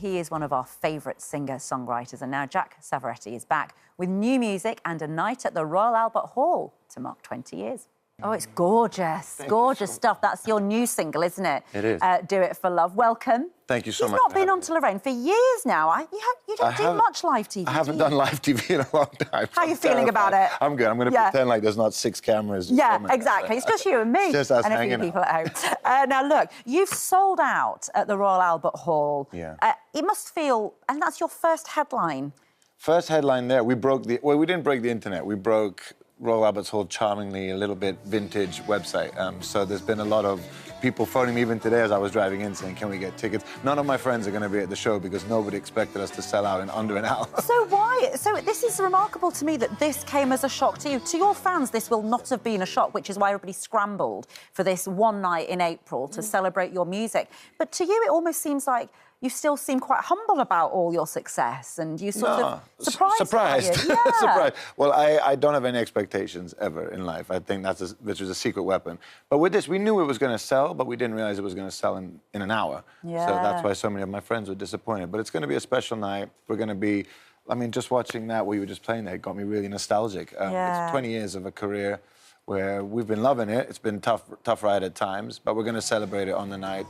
he is one of our favourite singer-songwriters. And now Jack Savoretti is back with new music and a night at the Royal Albert Hall to mark 20 years. Oh, it's gorgeous. Gorgeous stuff. That's your new single, isn't it? It is. Do It for Love. Welcome. Thank you so much. You've not been on to Lorraine for years now. You don't do much live TV. I haven't done live TV in a long time. How are you feeling about it? I'm good. I'm going to pretend like there's not 6 cameras. Yeah, exactly. It's just you and me. Just us and a few people at home. Now, look, you've sold out at the Royal Albert Hall. Yeah. It must feel... And that's your first headline. First headline there. We broke the... Well, we didn't break the internet. We broke Royal Albert's Hall charmingly, a little bit vintage website. So there's been a lot of people phoning me even today as I was driving in saying, can we get tickets? None of my friends are going to be at the show because nobody expected us to sell out in under an hour. So why? So this is remarkable to me that this came as a shock to you. To your fans, this will not have been a shock, which is why everybody scrambled for this one night in April to celebrate your music. But to you, it almost seems like you still seem quite humble about all your success and you sort of surprised. Yeah. Surprised. Well, I don't have any expectations ever in life. I think which is a secret weapon. But with this, we knew it was going to sell, but we didn't realize it was going to sell in an hour. Yeah. So that's why so many of my friends were disappointed. But it's going to be a special night. We're going to be... I mean, just watching that, what you were just playing there, got me really nostalgic. It's 20 years of a career where we've been loving it. It's been tough ride at times, but we're going to celebrate it on the night.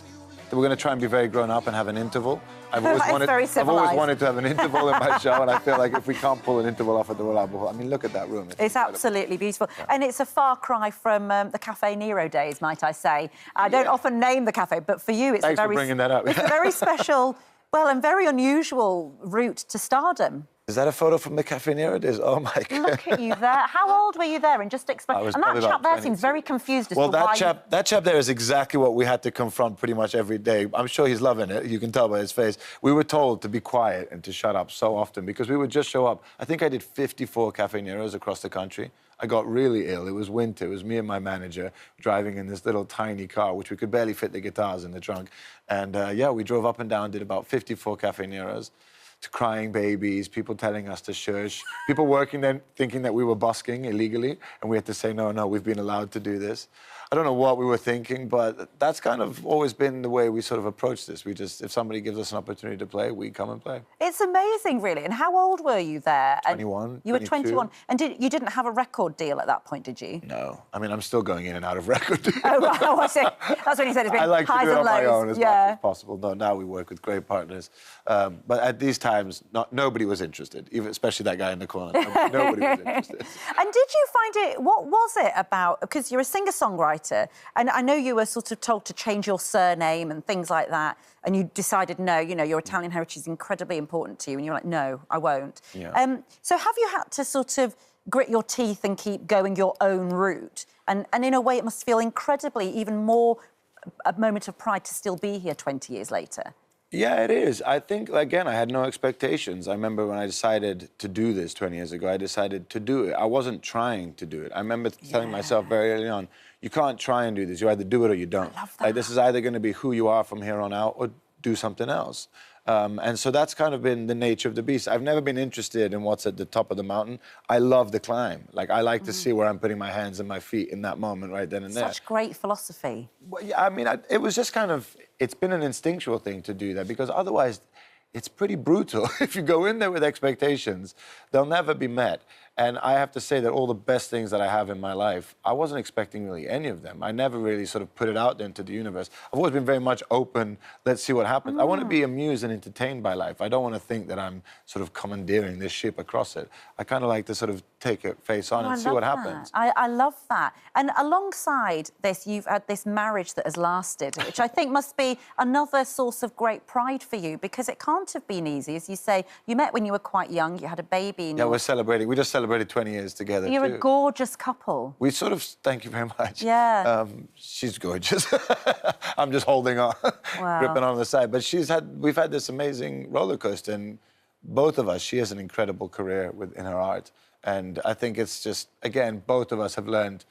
We're going to try and be very grown up and have an interval. I've always wanted to have an interval in my show, and I feel like if we can't pull an interval off at the Royal Albert Hall, I mean, look at that room. It's absolutely beautiful. Yeah. And it's a far cry from the Cafe Nero days, might I say. I don't often name the cafe, but for you, it's Thanks for bringing that up. It's a very special, well, and very unusual route to stardom. Is that a photo from the Cafe Nero days? Oh, my God. Look at you there. How old were you there? And just explain. And that chap there seems very confused as to why... That chap there is exactly what we had to confront pretty much every day. I'm sure he's loving it. You can tell by his face. We were told to be quiet and to shut up so often because we would just show up. I think I did 54 Cafe Neros across the country. I got really ill. It was winter. It was me and my manager driving in this little tiny car, which we could barely fit the guitars in the trunk. And, yeah, we drove up and down, did about 54 Cafe Neros. To crying babies, people telling us to shush, people working there thinking that we were busking illegally, and we had to say, no, we've been allowed to do this. I don't know what we were thinking, but that's kind of always been the way we sort of approach this. We just, if somebody gives us an opportunity to play, we come and play. It's amazing, really. And how old were you there? 21, You were 21. And you didn't have a record deal at that point, did you? No. I mean, I'm still going in and out of record deals. Oh, right. Oh, I see. That's when you said it's been I like highs to do it and on lows. my own as much as possible. No, now we work with great partners. But at these times, nobody was interested, even especially that guy in the corner. Nobody was interested. And did you find it... What was it about... Because you're a singer-songwriter, and I know you were sort of told to change your surname and things like that, and you decided, no, you know, your Italian heritage is incredibly important to you, and you're like, no, I won't. Yeah. So have you had to sort of grit your teeth and keep going your own route? And in a way, it must feel incredibly, even more a moment of pride to still be here 20 years later. Yeah, it is. I think, again, I had no expectations. I remember when I decided to do this 20 years ago, I decided to do it. I wasn't trying to do it. I remember telling myself very early on, you can't try and do this. You either do it or you don't. I love that. Like, this is either going to be who you are from here on out or do something else. And so that's kind of been the nature of the beast. I've never been interested in what's at the top of the mountain. I love the climb. Like, I like to see where I'm putting my hands and my feet in that moment right then and there. Such great philosophy. Well, yeah, I mean, it was just kind of... It's been an instinctual thing to do that because otherwise it's pretty brutal. If you go in there with expectations, they'll never be met. And I have to say that all the best things that I have in my life, I wasn't expecting really any of them. I never really sort of put it out there into the universe. I've always been very much open, let's see what happens. I want to be amused and entertained by life. I don't want to think that I'm sort of commandeering this ship across it. I kind of like to sort of take it face on and see what happens. I love that. And alongside this, you've had this marriage that has lasted, which I think must be another source of great pride for you because it can't have been easy. As you say, you met when you were quite young, you had a baby. Yeah, we're celebrating. We just celebrated 20 years together. You're a gorgeous couple. We sort of, thank you very much. Yeah. She's gorgeous. I'm just holding on, gripping on the side. But we've had this amazing roller coaster, and both of us, she has an incredible career in her art. And I think it's just, again, both of us have learned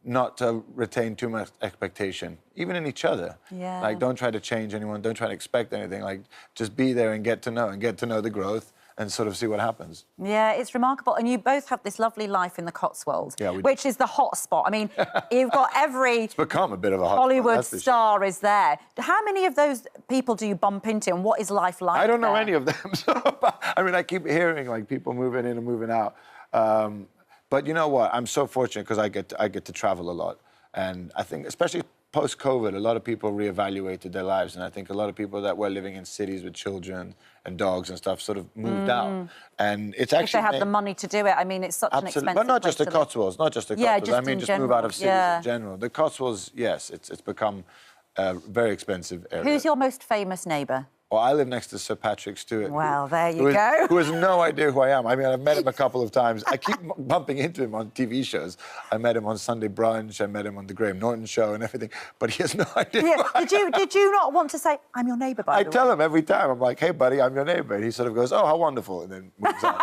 not to retain too much expectation, even in each other. Yeah. Like, don't try to change anyone, don't try to expect anything. Like, just be there and get to know the growth, and sort of see what happens. Yeah, it's remarkable. And you both have this lovely life in the Cotswolds, Yeah, which is the hot spot. I mean, you've got every... It's become a bit of a hot Hollywood spot, star is there. How many of those people do you bump into, and what is life like I don't know there? any of them. So, I mean, I keep hearing, like, people moving in and moving out. But you know what? I'm so fortunate because I get to travel a lot. And I think, especially post-COVID, a lot of people reevaluated their lives. And I think a lot of people that were living in cities with children and dogs and stuff sort of moved out. And it's actually... If they have the money to do it. I mean, it's such an expensive But not just the place to live. Cotswolds, not just the Cotswolds. Yeah, just I mean, in just general. move out of cities Yeah. in general. The Cotswolds, yes, it's become a very expensive area. Who's your most famous neighbour? Well, I live next to Sir Patrick Stewart. Well, there you go. Who has no idea who I am. I mean, I've met him a couple of times. I keep bumping into him on TV shows. I met him on Sunday Brunch. I met him on the Graham Norton Show and everything. But he has no idea. Yeah. Did you not want to say, I'm your neighbour, by the way? I tell him every time. I'm like, hey, buddy, I'm your neighbour. And he sort of goes, oh, how wonderful, and then moves on.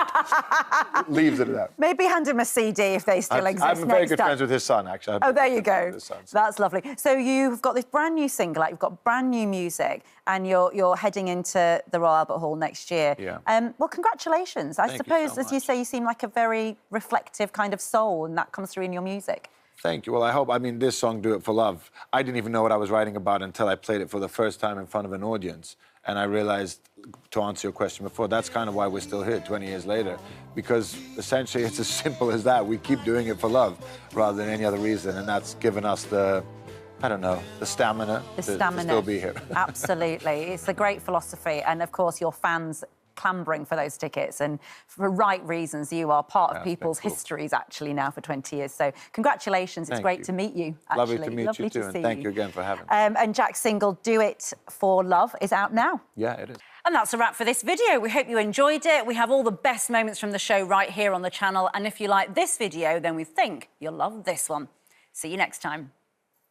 Leaves it at that. Maybe hand him a CD if they still exist. I'm very good friends with his son, actually. Oh, there you go. Son, so. That's lovely. So you've got this brand new single out, you've got brand new music, and you're heading into the Royal Albert Hall next year. Yeah. Well, congratulations. I suppose, so as you much. say, you seem like a very reflective kind of soul, and that comes through in your music. Thank you. Well, I hope, I mean, this song, Do It For Love, I didn't even know what I was writing about until I played it for the first time in front of an audience. And I realized, to answer your question before, that's kind of why we're still here 20 years later. Because essentially it's as simple as that. We keep doing it for love rather than any other reason. And that's given us the, I don't know, the stamina, to still be here. Absolutely. It's a great philosophy. And, of course, your fans clambering for those tickets, and for right reasons. You are part of people's histories, actually, now for 20 years. So congratulations. It's great to meet you, actually. Lovely to meet you, too. And thank you again for having me. And Jack's single, Do It For Love, is out now. Yeah, it is. And that's a wrap for this video. We hope you enjoyed it. We have all the best moments from the show right here on the channel. And if you like this video, then we think you'll love this one. See you next time.